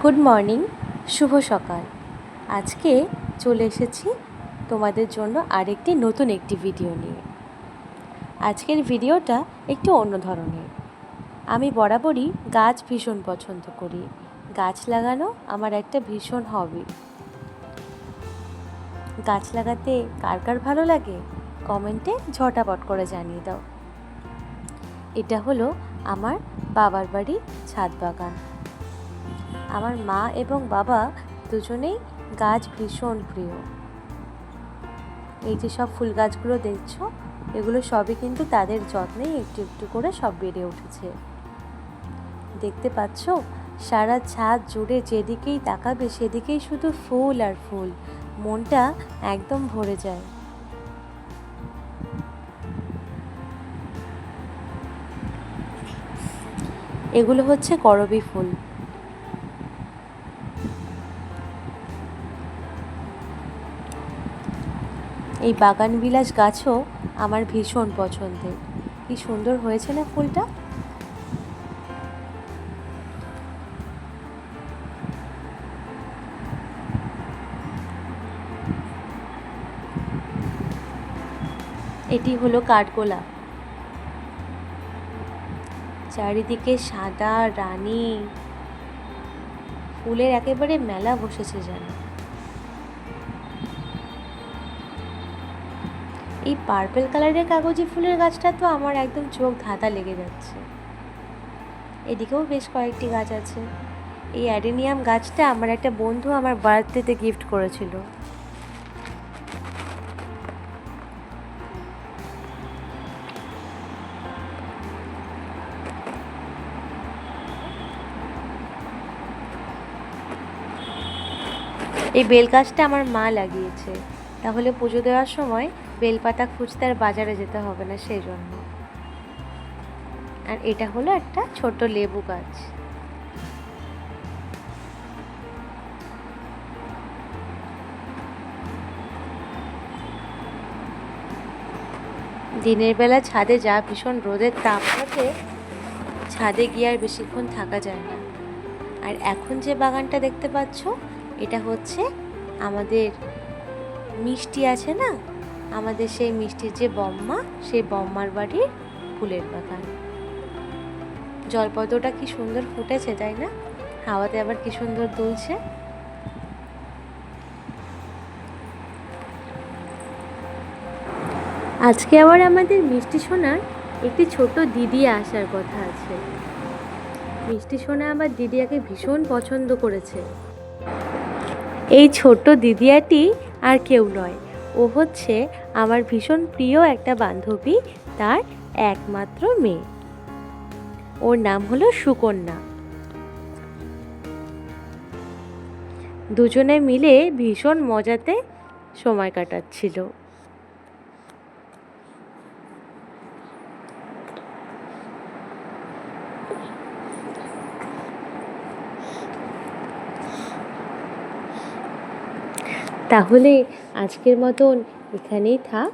Good morning, শুভ সকাল। আজকে চলে এসেছি তোমাদের জন্য আরেকটি নতুন ভিডিও নিয়ে। আজকের ভিডিওটা একটু অন্য ধরনের। আমি বরাবরই গাছ ভীষণ পছন্দ করি। গাছ লাগানো আমার একটা ভীষণ হবি। গাছ লাগাতে কার কার ভালো লাগে কমেন্টে ঝটাপট করে জানিয়ে দাও। এটা হলো আমার বাবার বাড়ির ছাদ বাগান। আমার মা এবং বাবা দুজনেই গাছ ভীষণ প্রিয়। এই যে সব ফুল গাছগুলো দেখছো, এগুলো সবই কিন্তু তাদের যত্নেই একটু একটু করে সব বেড়ে উঠেছে। দেখতে পাচ্ছ, সারা ছাদ জুড়ে যেদিকেই তাকাবে সেদিকেই শুধু ফুল আর ফুল। মনটা একদম ভরে যায়। এগুলো হচ্ছে করবী ফুল। এই বাগানবিলাস গাছও আমার ভীষণ পছন্দের। কি সুন্দর হয়েছে না ফুলটা। এটি হলো কাঠগোলাপ। চারিদিকে সাদা রানী ফুলের একেবারে মেলা বসেছে যেন। এই পার্পল কালারের কাগজি ফুলের গাছটা তো আমার একদম চোখ ধাঁধা লেগে যাচ্ছে। এদিকেও বেশ কয়েকটি গাছ আছে। এই অ্যাডেনিয়াম গাছটা আমার একটা বন্ধু আমার বার্থডেতে গিফট করেছিল। এই বেল গাছটা আমার মা লাগিয়েছে, তাহলে পুজো দেওয়ার সময় বেলপাতা খুঁজতে আর বাজারে যেতে হবে না, সেই জন্য। আর এটা হলো একটা ছোট লেবু গাছ। দিনের বেলা ছাদে যা ভীষণ রোদের তাপ থাকে, ছাদে গিয়ে আর বেশিক্ষণ থাকা যায় না। আর এখন যে বাগানটা দেখতে পাচ্ছ, এটা হচ্ছে আমাদের মিষ্টি আছে না, আমাদের সেই মিষ্টির যে বম্মা, সেই বম্মার বাড়ির ফুলের বাগান। জলপদ্মটা কি সুন্দর ফুটেছে, তাই না? হাওয়াতে আবার কি সুন্দর দুলছে। আজকে আবার আমাদের মিষ্টি সোনার একটি ছোট দিদি আসার কথা আছে। মিষ্টি সোনা আমার দিদিয়াকে ভীষণ পছন্দ করেছে। এই ছোট্ট দিদিয়াটি আর কেউ নয়, ও হচ্ছে আমার ভীষণ প্রিয় একটা বান্ধবী, তার একমাত্র মেয়ে। ওর নাম হলো সুকন্যা। দুজনে মিলে ভীষণ মজাতে সময় কাটাচ্ছিল। তাহলে আজকের মতন এখানেই থাক।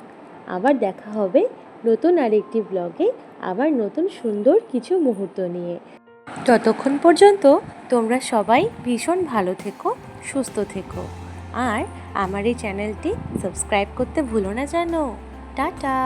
আবার দেখা হবে নতুন আরেকটি ব্লগে, আবার নতুন সুন্দর কিছু মুহূর্ত নিয়ে। ততক্ষণ পর্যন্ত তোমরা সবাই ভীষণ ভালো থেকো, সুস্থ থেকো। আর আমার এই চ্যানেলটি সাবস্ক্রাইব করতে ভুলো না যেন। টাটা।